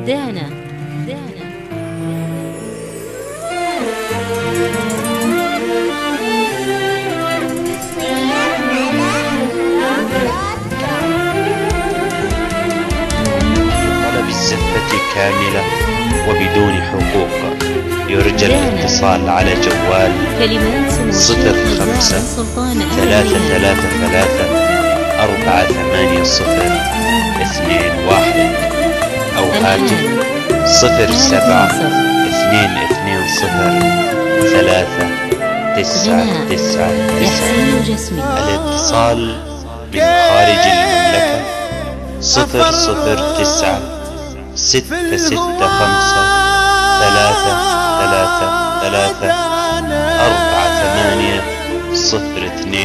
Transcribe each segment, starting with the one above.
دانا طلب الزفة كاملة وبدون حقوق. يرجى الاتصال على جوال 05 333 480 21 أو هاتف 07 220 399. الاتصال من خارج المملكة 009 665 333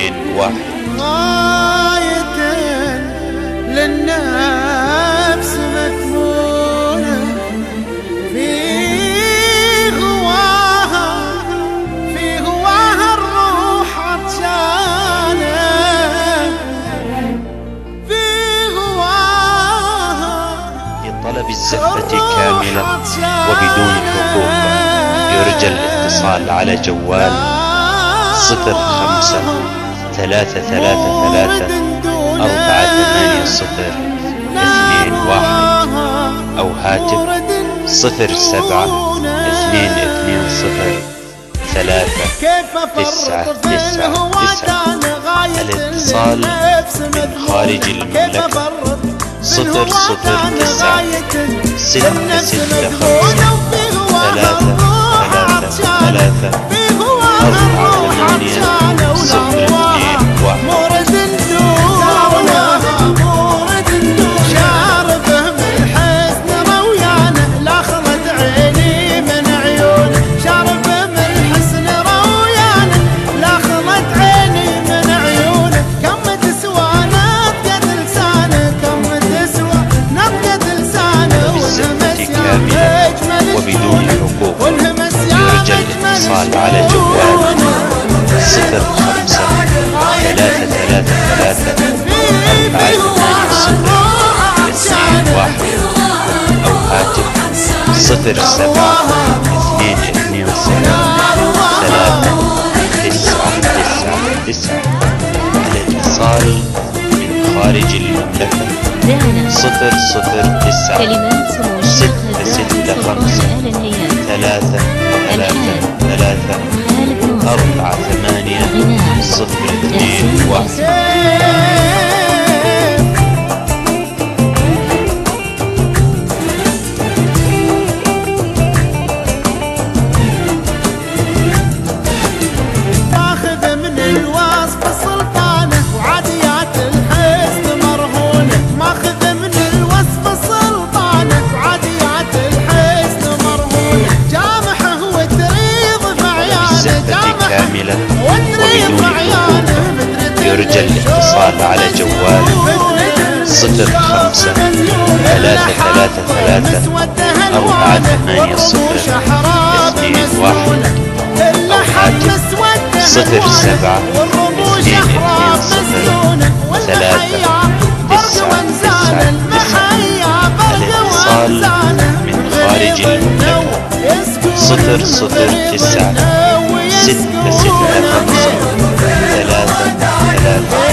48021. غاية للنفس مكمونة في هواها الروح عطشانة في هواها. لطلب الزفة كاملة وبدون حقوق. يرجى الاتصال على جوال 05 333 480 21 أو هاتف 07 220 399. الاتصال من خارج المملكة 009 665 333 وبدون حقوق. يرجى الاتصال على جوال 05 333 480 21 أو هاتف 07 220 399. الاتصال من خارج المملكة 009 665 333 48021. كاملة وبدون حقوق. يرجى الاتصال على جوال 05 333 480 21 أو هاتف 07 220 399. الاتصال من خارج المملكة 009 665 333